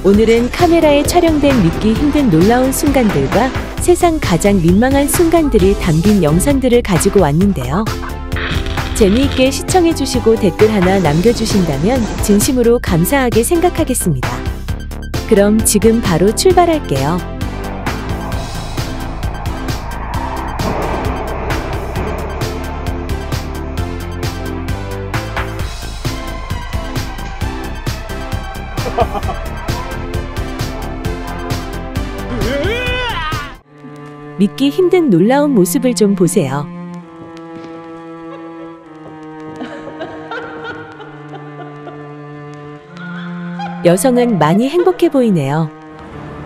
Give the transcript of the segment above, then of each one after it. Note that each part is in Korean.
오늘은 카메라에 촬영된 믿기 힘든 놀라운 순간들과 세상 가장 민망한 순간들이 담긴 영상들을 가지고 왔는데요. 재미있게 시청해주시고 댓글 하나 남겨주신다면 진심으로 감사하게 생각하겠습니다. 그럼 지금 바로 출발할게요. 믿기 힘든 놀라운 모습을 좀 보세요. 여성은 많이 행복해 보이네요.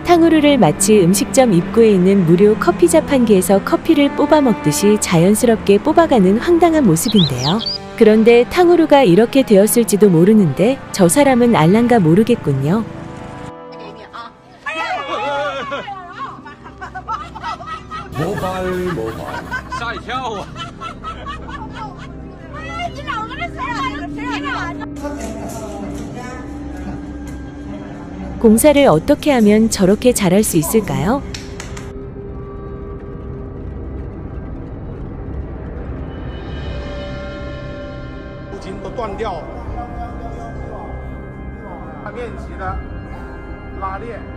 탕후루를 마치 음식점 입구에 있는 무료 커피 자판기에서 커피를 뽑아 먹듯이 자연스럽게 뽑아가는 황당한 모습인데요. 그런데 탕후루가 이렇게 되었을지도 모르는데 저 사람은 알란가 모르겠군요. 공사를 어떻게 하면 저렇게 잘할 수 있을까요?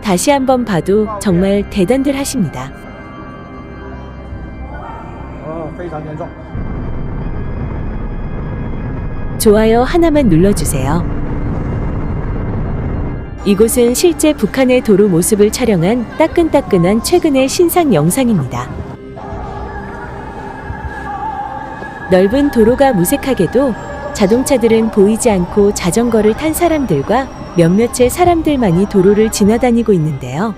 다시 한번 봐도 정말 대단들 하십니다. 좋아요 하나만 눌러주세요. 이곳은 실제 북한의 도로 모습을 촬영한 따끈따끈한 최근의 신상 영상입니다. 넓은 도로가 무색하게도 자동차들은 보이지 않고 자전거를 탄 사람들과 몇몇의 사람들만이 도로를 지나다니고 있는데요.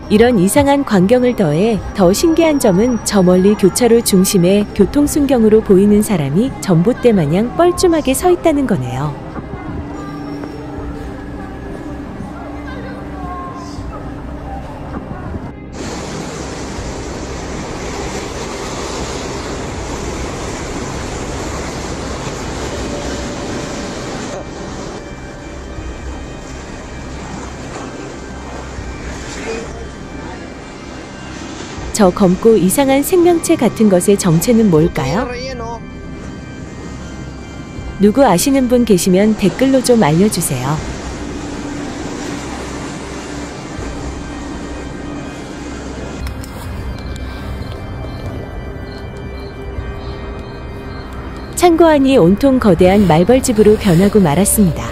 이런 이상한 광경을 더해 더 신기한 점은 저 멀리 교차로 중심에 교통순경으로 보이는 사람이 전봇대 마냥 뻘쭘하게 서 있다는 거네요. 저 검고 이상한 생명체 같은 것의 정체는 뭘까요? 누구 아시는 분 계시면 댓글로 좀 알려주세요. 창고안이 온통 거대한 말벌집으로 변하고 말았습니다.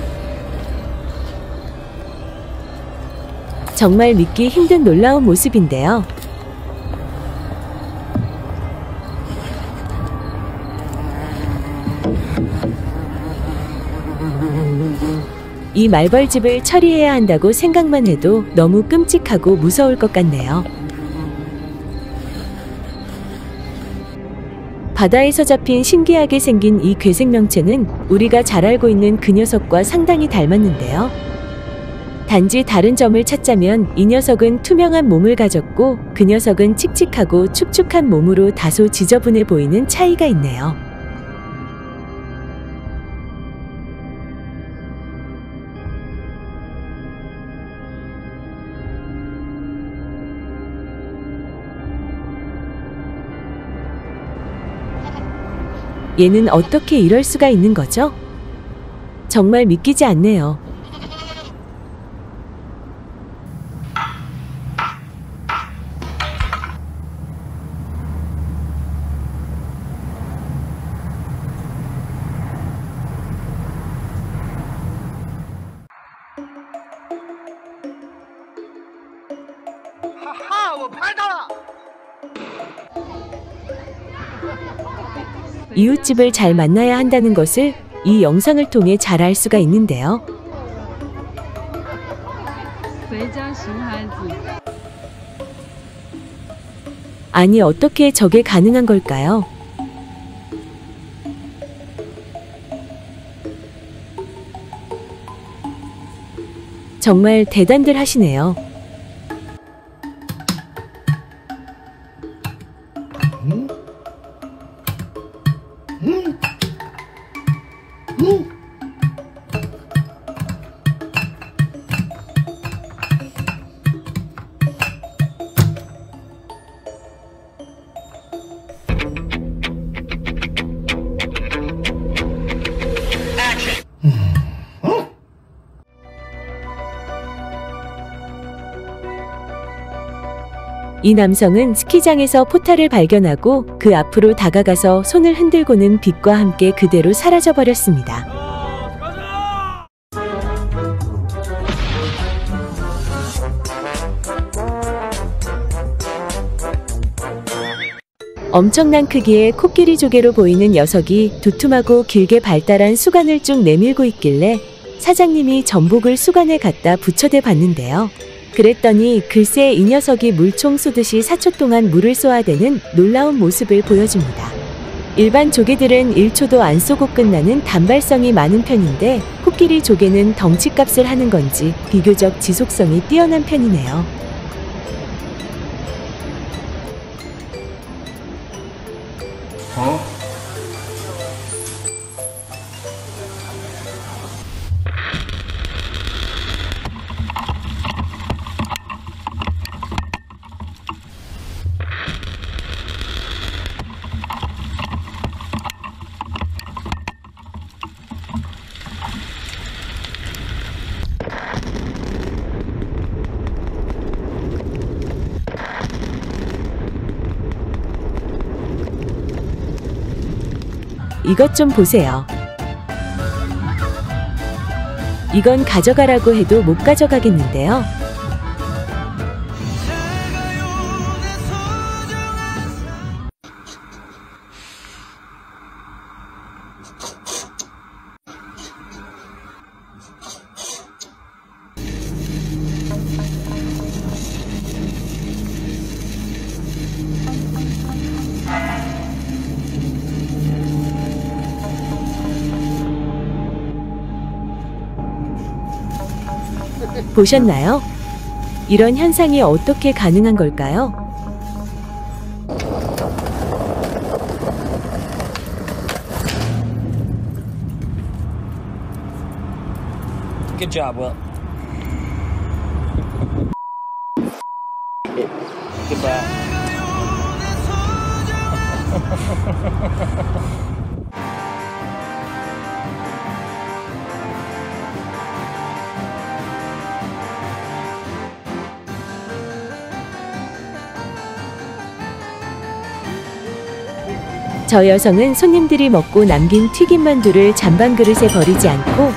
정말 믿기 힘든 놀라운 모습인데요. 이 말벌집을 처리해야 한다고 생각만 해도 너무 끔찍하고 무서울 것 같네요. 바다에서 잡힌 신기하게 생긴 이 괴생명체는 우리가 잘 알고 있는 그 녀석과 상당히 닮았는데요. 단지 다른 점을 찾자면 이 녀석은 투명한 몸을 가졌고 그 녀석은 칙칙하고 축축한 몸으로 다소 지저분해 보이는 차이가 있네요. 얘는 어떻게 이럴 수가 있는 거죠? 정말 믿기지 않네요. 이웃집을 잘 만나야 한다는 것을 이 영상을 통해 잘 알 수가 있는데요. 아니 어떻게 저게 가능한 걸까요? 정말 대단들 하시네요. 이 남성은 스키장에서 포탈을 발견하고 그 앞으로 다가가서 손을 흔들고는 빛과 함께 그대로 사라져버렸습니다. 엄청난 크기의 코끼리 조개로 보이는 녀석이 두툼하고 길게 발달한 수간을 쭉 내밀고 있길래 사장님이 전복을 수간에 갖다 붙여대 봤는데요. 그랬더니 글쎄 이 녀석이 물총 쏘듯이 4초 동안 물을 쏘아대는 놀라운 모습을 보여줍니다. 일반 조개들은 1초도 안 쏘고 끝나는 단발성이 많은 편인데 코끼리 조개는 덩치값을 하는 건지 비교적 지속성이 뛰어난 편이네요. 이것 좀 보세요. 이건 가져가라고 해도 못 가져가겠는데요. 보셨나요? 이런 현상이 어떻게 가능한 걸까요? Good job, Will. Goodbye. 저 여성은 손님들이 먹고 남긴 튀김만두를 잔반 그릇에 버리지 않고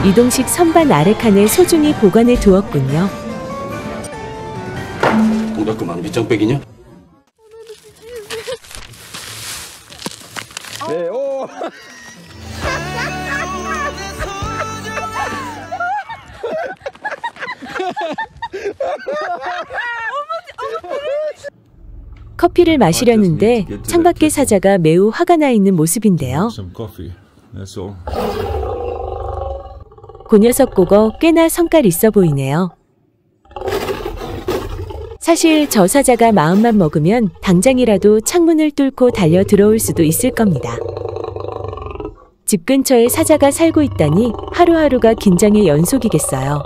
이동식 선반 아래 칸에 소중히 보관해 두었군요. 동작그만 밑장빼기냐? 네, 오. 커피를 마시려는데 창밖에 사자가 매우 화가 나 있는 모습인데요. 그 녀석 보고 꽤나 성깔 있어 보이네요. 사실 저 사자가 마음만 먹으면 당장이라도 창문을 뚫고 달려 들어올 수도 있을 겁니다. 집 근처에 사자가 살고 있다니 하루하루가 긴장의 연속이겠어요.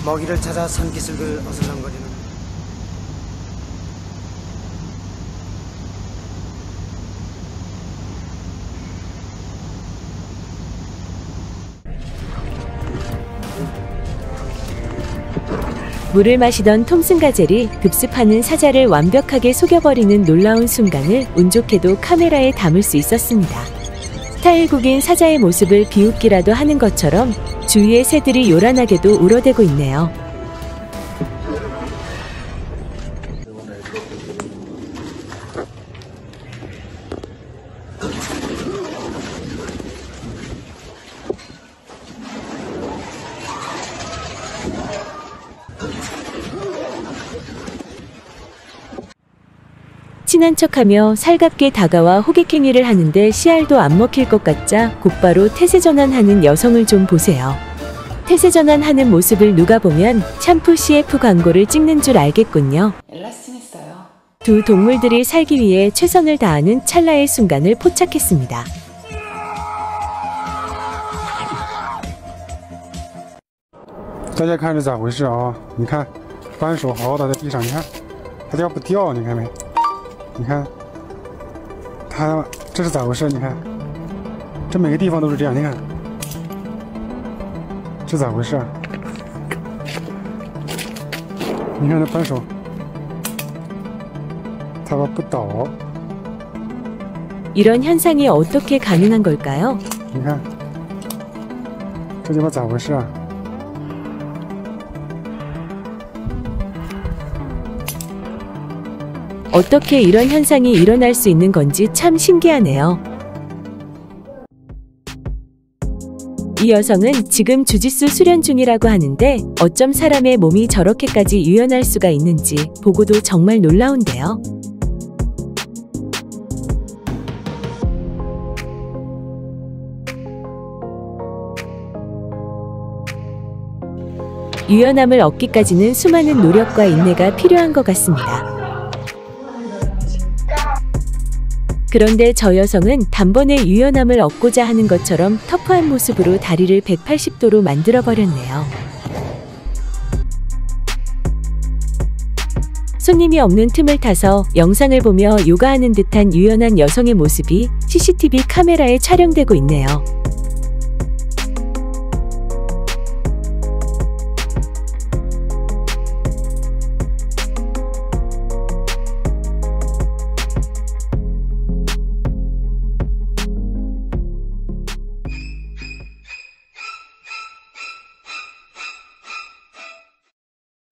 먹이를 찾아 산기슭을 어슬렁거리는 물을 마시던 톰슨 가젤이 급습하는 사자를 완벽하게 속여버리는 놀라운 순간을 운 좋게도 카메라에 담을 수 있었습니다. 스타일국인 사자의 모습을 비웃기라도 하는 것처럼 주위의 새들이 요란하게도 울어대고 있네요. 친한 척하며 살갑게 다가와 호객행위를 하는데 씨알도 안 먹힐 것 같자 곧바로 태세전환하는 여성을 좀 보세요. 태세전환하는 모습을 누가 보면 샴푸 CF 광고를 찍는 줄 알겠군요. 엘라스틴했어요. 두 동물들이 살기 위해 최선을 다하는 찰나의 순간을 포착했습니다. 大家看这咋回事啊？你看，扳手好好的在地上，你看，它要不掉，你看没？你看，它这是咋回事？你看，这每个地方都是这样，你看，这咋回事？你看这扳手，他们不倒。 이런 현상이 어떻게 가능한 걸까요? 你看，这地方咋回事啊？ 어떻게 이런 현상이 일어날 수 있는 건지 참 신기하네요. 이 여성은 지금 주짓수 수련 중이라고 하는데 어쩜 사람의 몸이 저렇게까지 유연할 수가 있는지 보고도 정말 놀라운데요. 유연함을 얻기까지는 수많은 노력과 인내가 필요한 것 같습니다. 그런데 저 여성은 단번에 유연함을 얻고자 하는 것처럼 터프한 모습으로 다리를 180도로 만들어버렸네요. 손님이 없는 틈을 타서 영상을 보며 요가하는 듯한 유연한 여성의 모습이 CCTV 카메라에 촬영되고 있네요.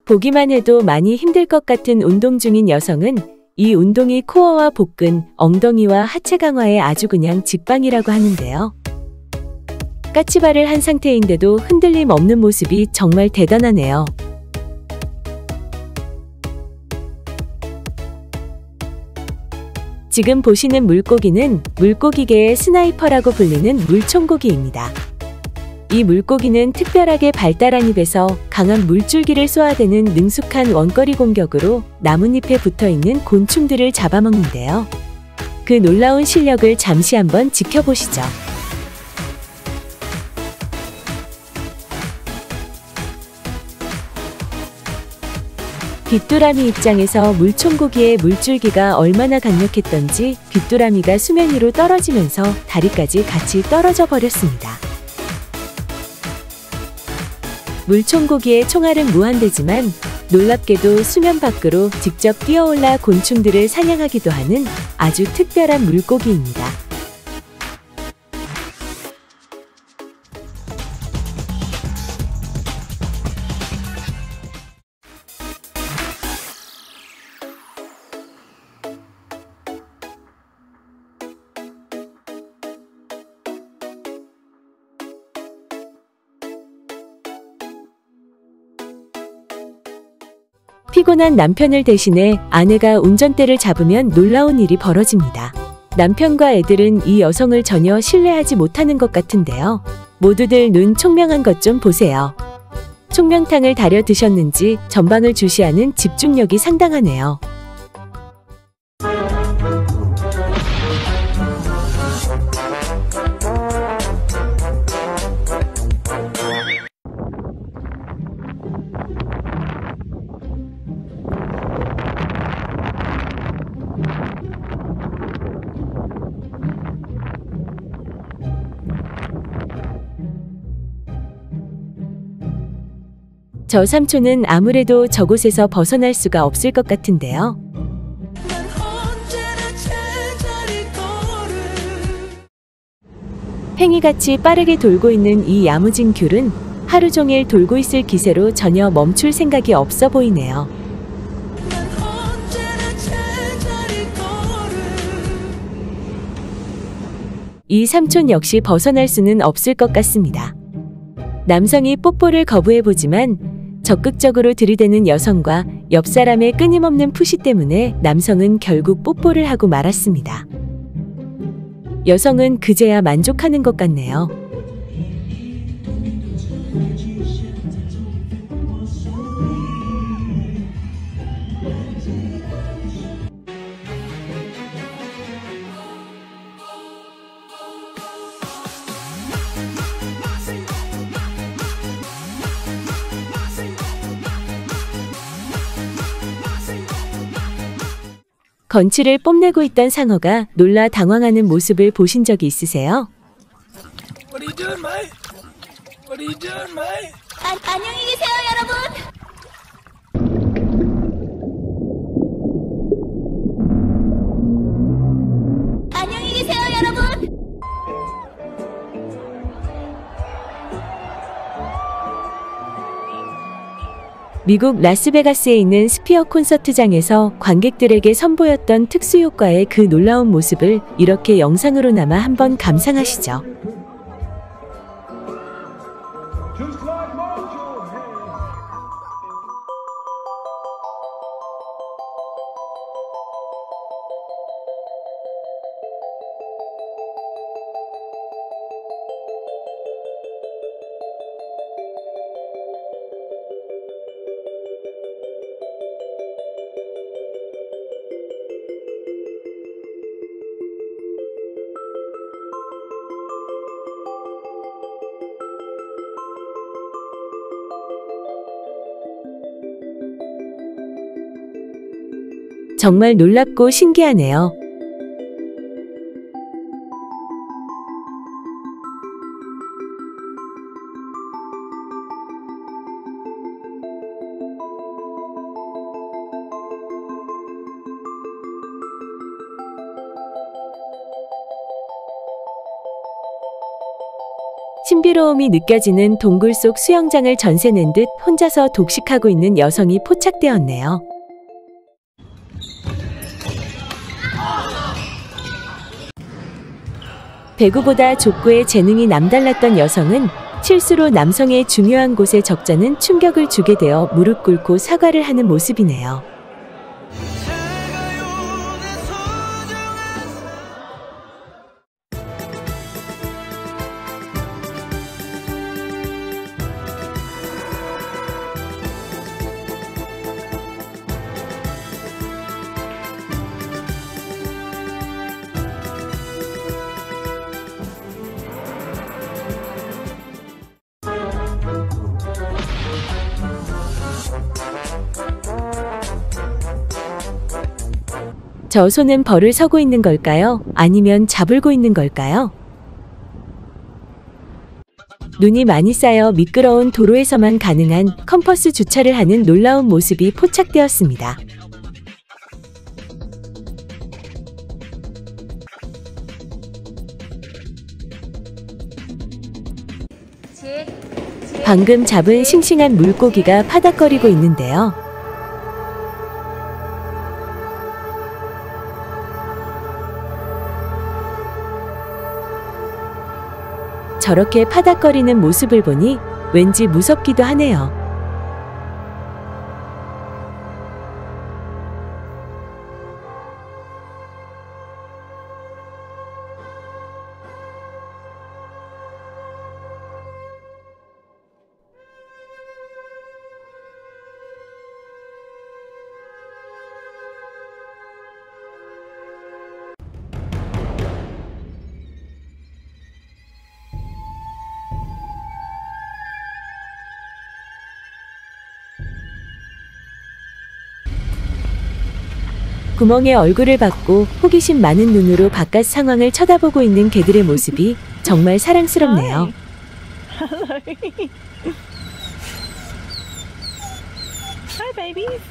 보기만 해도 많이 힘들 것 같은 운동 중인 여성은 이 운동이 코어와 복근, 엉덩이와 하체 강화에 아주 그냥 직방이라고 하는데요. 까치발을 한 상태인데도 흔들림 없는 모습이 정말 대단하네요. 지금 보시는 물고기는 물고기계의 스나이퍼라고 불리는 물총고기입니다. 이 물고기는 특별하게 발달한 입에서 강한 물줄기를 쏘아대는 능숙한 원거리 공격으로 나뭇잎에 붙어있는 곤충들을 잡아먹는데요. 그 놀라운 실력을 잠시 한번 지켜보시죠. 귀뚜라미 입장에서 물총고기의 물줄기가 얼마나 강력했던지 귀뚜라미가 수면 위로 떨어지면서 다리까지 같이 떨어져 버렸습니다. 물총고기의 총알은 무한대지만 놀랍게도 수면 밖으로 직접 뛰어올라 곤충들을 사냥하기도 하는 아주 특별한 물고기입니다. 피곤한 남편을 대신해 아내가 운전대를 잡으면 놀라운 일이 벌어집니다. 남편과 애들은 이 여성을 전혀 신뢰하지 못하는 것 같은데요. 모두들 눈 총명한 것 좀 보세요. 총명탕을 다려 드셨는지 전방을 주시하는 집중력이 상당하네요. 저 삼촌은 아무래도 저곳에서 벗어날 수가 없을 것 같은데요. 팽이같이 빠르게 돌고 있는 이 야무진 귤은 하루 종일 돌고 있을 기세로 전혀 멈출 생각이 없어 보이네요. 이 삼촌 역시 벗어날 수는 없을 것 같습니다. 남성이 뽀뽀를 거부해보지만 적극적으로 들이대는 여성과 옆 사람의 끊임없는 푸시 때문에 남성은 결국 뽀뽀를 하고 말았습니다. 여성은 그제야 만족하는 것 같네요. 건치를 뽐내고 있던 상어가 놀라 당황하는 모습을 보신 적이 있으세요? What are you doing, mate? What are you doing, mate? 안녕히 계세요, 여러분. 미국 라스베가스에 있는 스피어 콘서트장에서 관객들에게 선보였던 특수효과의 그 놀라운 모습을 이렇게 영상으로나마 한번 감상하시죠. 정말 놀랍고 신기하네요. 신비로움이 느껴지는 동굴 속 수영장을 전세낸 듯 혼자서 독식하고 있는 여성이 포착되었네요. 배구보다 족구에 재능이 남달랐던 여성은 실수로 남성의 중요한 곳에 적잖은 충격을 주게 되어 무릎 꿇고 사과를 하는 모습이네요. 저 손은 벌을 서고 있는 걸까요? 아니면 잡을고 있는 걸까요? 눈이 많이 쌓여 미끄러운 도로에서만 가능한 컴퍼스 주차를 하는 놀라운 모습이 포착되었습니다. 방금 잡은 싱싱한 물고기가 파닥거리고 있는데요. 저렇게 파닥거리는 모습을 보니 왠지 무섭기도 하네요. 구멍에 얼굴을 받고 호기심 많은 눈으로 바깥 상황을 쳐다보고 있는 개들의 모습이 정말 사랑스럽네요. Hi, babies.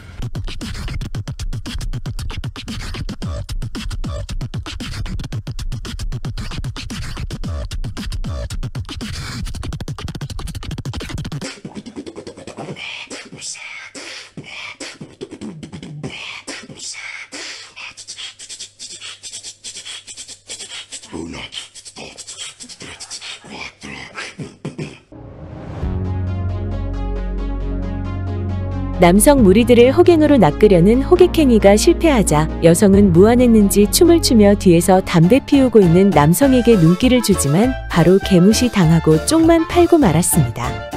남성 무리들을 호갱으로 낚으려는 호객행위가 실패하자 여성은 무안했는지 춤을 추며 뒤에서 담배 피우고 있는 남성에게 눈길을 주지만 바로 개무시 당하고 쪽만 팔고 말았습니다.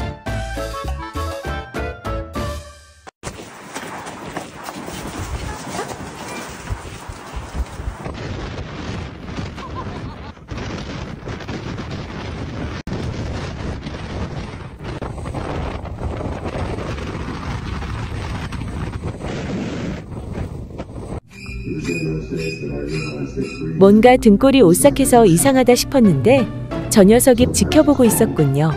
뭔가 등골이 오싹해서 이상하다 싶었는데 저 녀석이 지켜보고 있었군요.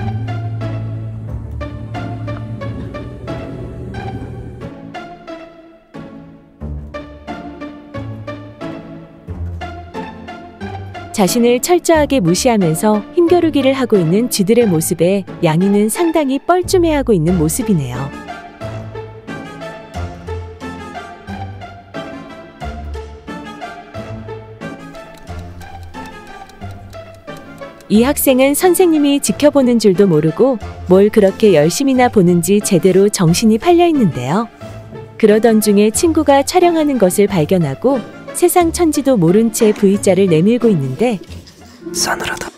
자신을 철저하게 무시하면서 힘겨루기를 하고 있는 쥐들의 모습에 양이는 상당히 뻘쭘해하고 있는 모습이네요. 이 학생은 선생님이 지켜보는 줄도 모르고 뭘 그렇게 열심히나 보는지 제대로 정신이 팔려 있는데요. 그러던 중에 친구가 촬영하는 것을 발견하고 세상 천지도 모른 채 V자를 내밀고 있는데 싸늘하다.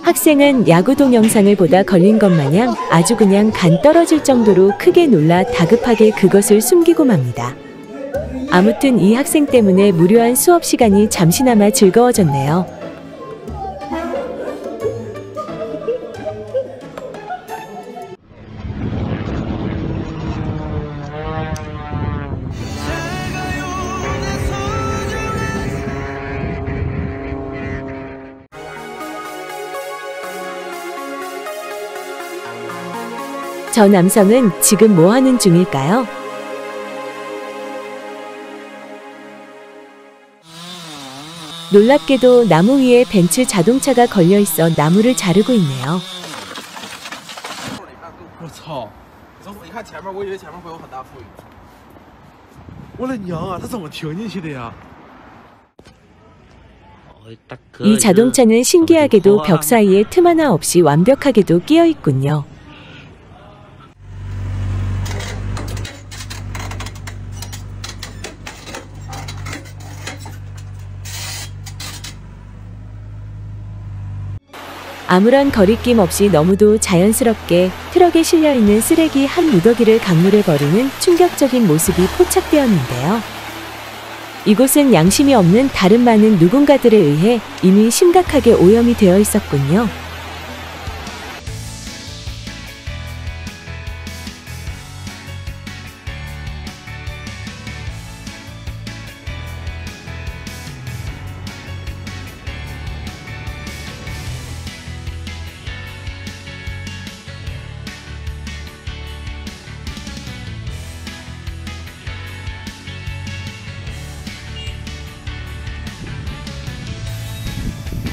학생은 야구 동영상을 보다 걸린 것 마냥 아주 그냥 간 떨어질 정도로 크게 놀라 다급하게 그것을 숨기고 맙니다. 아무튼 이 학생 때문에 무료한 수업 시간이 잠시나마 즐거워졌네요. 저 남성은 지금 뭐 하는 중일까요? 놀랍게도 나무 위에 벤츠 자동차가 걸려 있어 나무를 자르고 있네요. 我操！你看前面，我以为前面会有很大风雨。我的娘啊！他怎么停进去的呀？ 이 자동차는 신기하게도 벽 사이에 틈 하나 없이 완벽하게도 끼어 있군요. 아무런 거리낌 없이 너무도 자연스럽게 트럭에 실려있는 쓰레기 한 무더기를 강물해버리는 충격적인 모습이 포착되었는데요. 이곳은 양심이 없는 다른 많은 누군가들에 의해 이미 심각하게 오염이 되어 있었군요.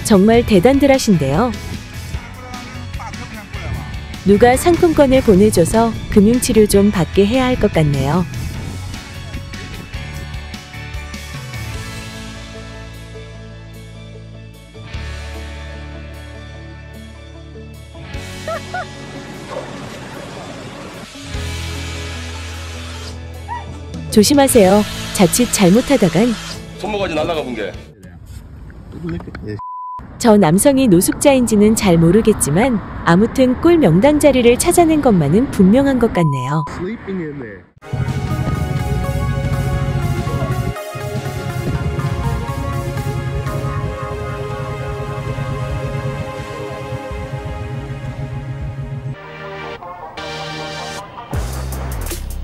정말 대단들하신데요. 누가 상품권을 보내줘서 금융치료 좀 받게 해야 할 것 같네요. 조심하세요. 자칫 잘못하다간 손모가지 날라가 본 게. 저 남성이 노숙자인지는 잘 모르겠지만 아무튼 꿀 명당 자리를 찾아낸 것만은 분명한 것 같네요.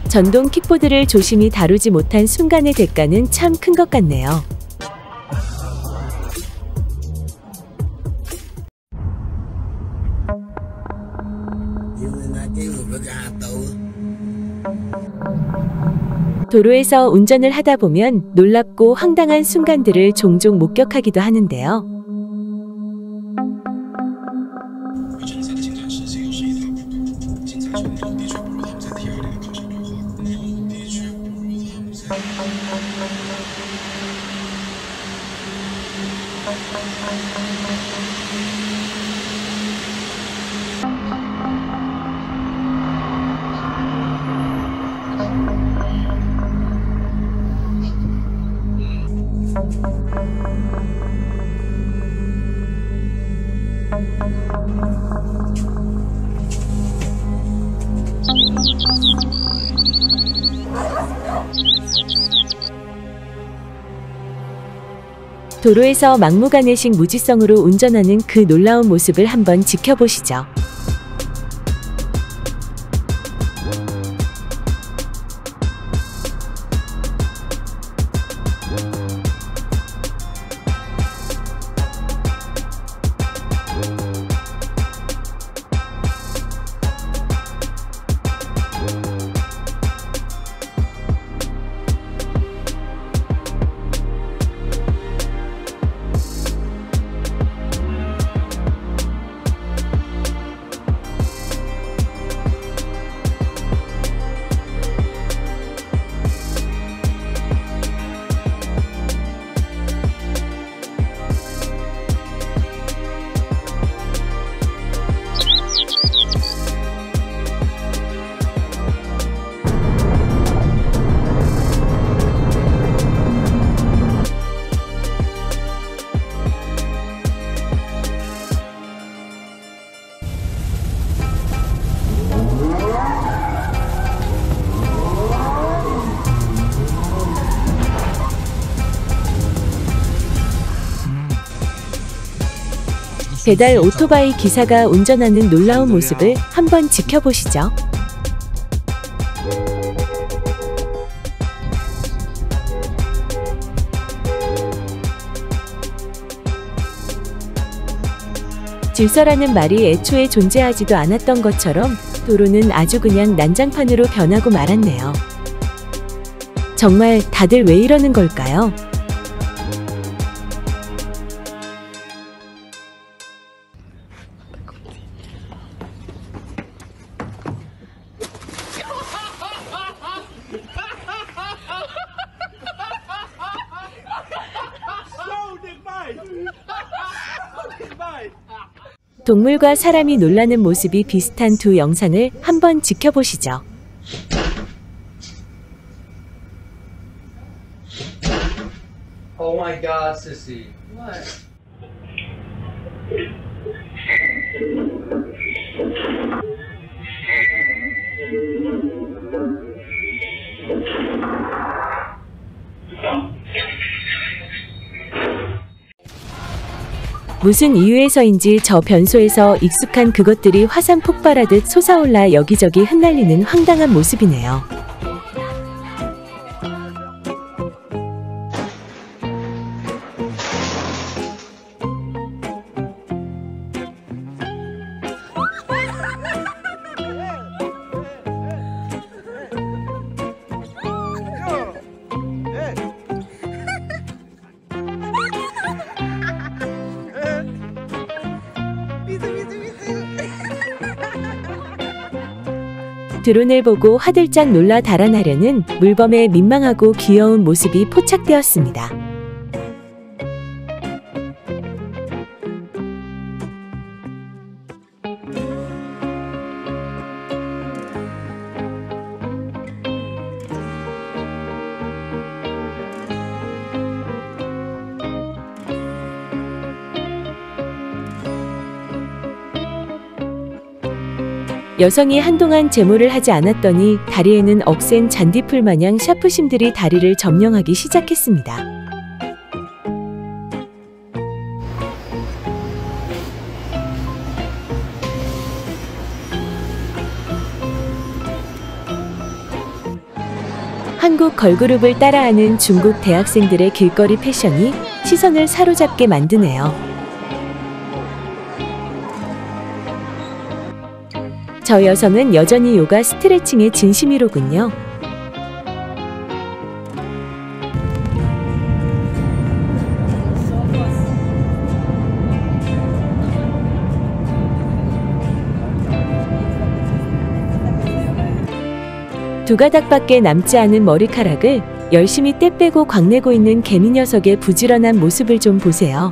전동 킥보드를 조심히 다루지 못한 순간의 대가는 참 큰 것 같네요. 도로에서 운전을 하다 보면 놀랍고 황당한 순간들을 종종 목격하기도 하는데요. 도로에서 막무가내식 무지성으로 운전하는 그 놀라운 모습을 한번 지켜보시죠. 배달 오토바이 기사가 운전하는 놀라운 모습을 한번 지켜보시죠. 질서라는 말이 애초에 존재하지도 않았던 것처럼 도로는 아주 그냥 난장판으로 변하고 말았네요. 정말 다들 왜 이러는 걸까요? 동물과 사람이 놀라는 모습이 비슷한 두 영상을 한번 지켜보시죠. Oh my God, Sissy. What? 무슨 이유에서인지 저 변소에서 익숙한 그것들이 화산 폭발하듯 솟아올라 여기저기 흩날리는 황당한 모습이네요. 드론을 보고 화들짝 놀라 달아나려는 물범의 민망하고 귀여운 모습이 포착되었습니다. 여성이 한동안 제모를 하지 않았더니 다리에는 억센 잔디풀 마냥 샤프심들이 다리를 점령하기 시작했습니다. 한국 걸그룹을 따라하는 중국 대학생들의 길거리 패션이 시선을 사로잡게 만드네요. 저 여성은 여전히 요가 스트레칭의 진심이로군요. 두 가닥밖에 남지 않은 머리카락을 열심히 떼 빼고 광내고 있는 개미 녀석의 부지런한 모습을 좀 보세요.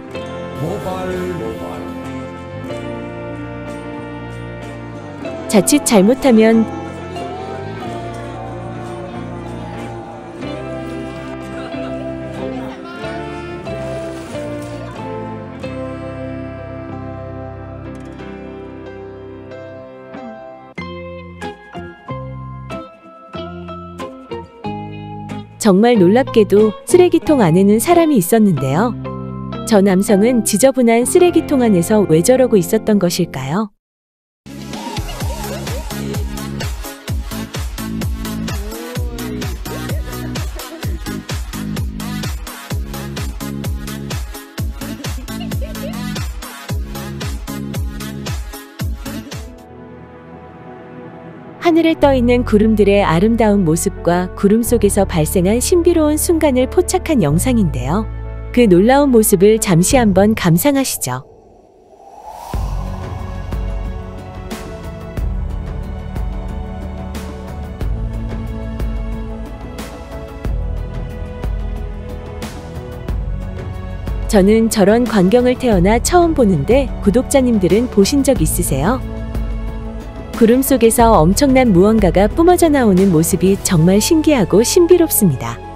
자칫 잘못하면 정말 놀랍게도 쓰레기통 안에는 사람이 있었는데요. 저 남성은 지저분한 쓰레기통 안에서 왜 저러고 있었던 것일까요? 하늘에 떠있는 구름들의 아름다운 모습과 구름 속에서 발생한 신비로운 순간을 포착한 영상인데요. 그 놀라운 모습을 잠시 한번 감상하시죠. 저는 저런 광경을 태어나 처음 보는데 구독자님들은 보신 적 있으세요? 구름 속에서 엄청난 무언가가 뿜어져 나오는 모습이 정말 신기하고 신비롭습니다.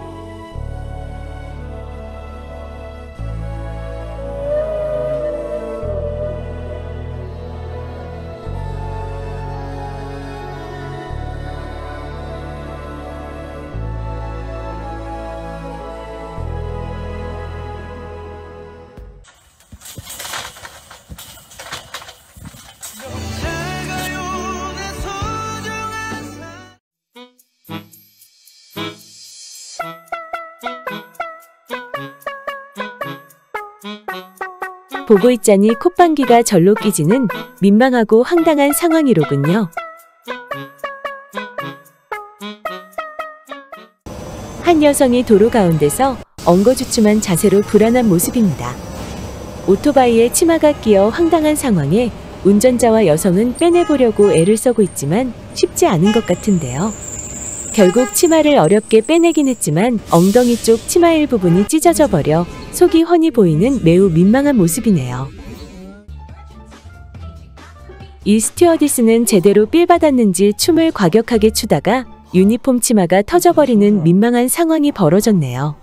보고 있자니 콧방귀가 절로 끼지는 민망하고 황당한 상황이로군요. 한 여성이 도로 가운데서 엉거주춤한 자세로 불안한 모습입니다. 오토바이에 치마가 끼어 황당한 상황에 운전자와 여성은 빼내보려고 애를 써고 있지만 쉽지 않은 것 같은데요. 결국 치마를 어렵게 빼내긴 했지만 엉덩이 쪽 치마 일부분이 찢어져 버려 속이 훤히 보이는 매우 민망한 모습이네요. 이 스튜어디스는 제대로 삘 받았는지 춤을 과격하게 추다가 유니폼 치마가 터져버리는 민망한 상황이 벌어졌네요.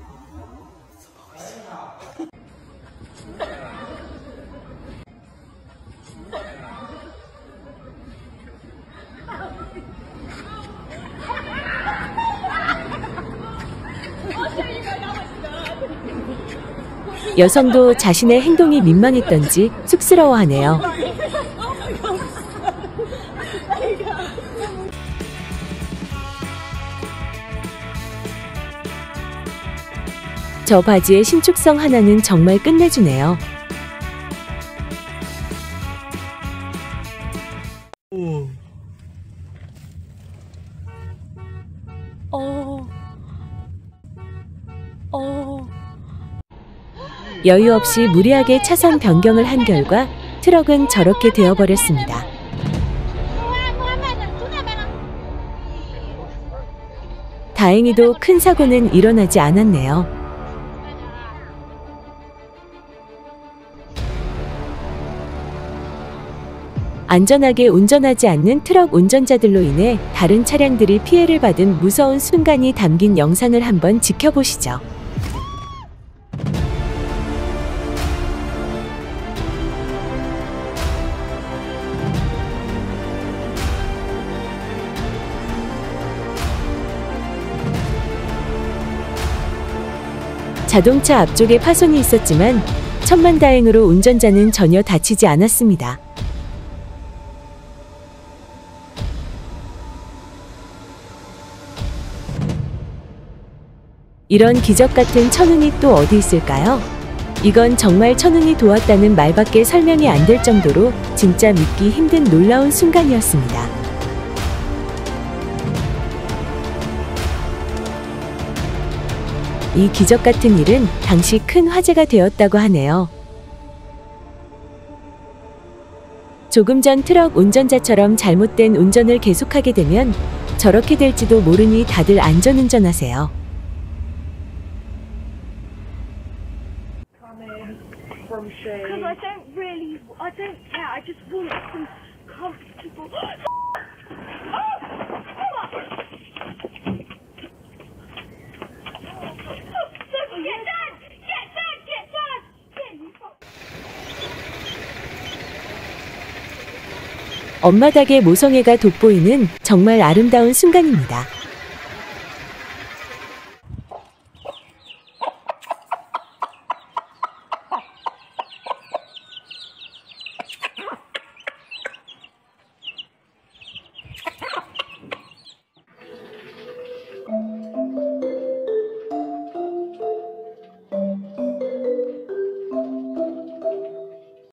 여성도 자신의 행동이 민망했던지 쑥스러워하네요. 저 바지의 신축성 하나는 정말 끝내주네요. 여유 없이 무리하게 차선 변경을 한 결과 트럭은 저렇게 되어버렸습니다. 다행히도 큰 사고는 일어나지 않았네요. 안전하게 운전하지 않는 트럭 운전자들로 인해 다른 차량들이 피해를 받은 무서운 순간이 담긴 영상을 한번 지켜보시죠. 자동차 앞쪽에 파손이 있었지만 천만다행으로 운전자는 전혀 다치지 않았습니다. 이런 기적 같은 천운이 또 어디 있을까요? 이건 정말 천운이 도왔다는 말밖에 설명이 안 될 정도로 진짜 믿기 힘든 놀라운 순간이었습니다. 이 기적 같은 일은 당시 큰 화제가 되었다고 하네요. 조금 전 트럭 운전자처럼 잘못된 운전을 계속하게 되면 저렇게 될지도 모르니 다들 안전운전하세요. Because I don't care, I just want some comfortable... 엄마 닭의 모성애가 돋보이는 정말 아름다운 순간입니다.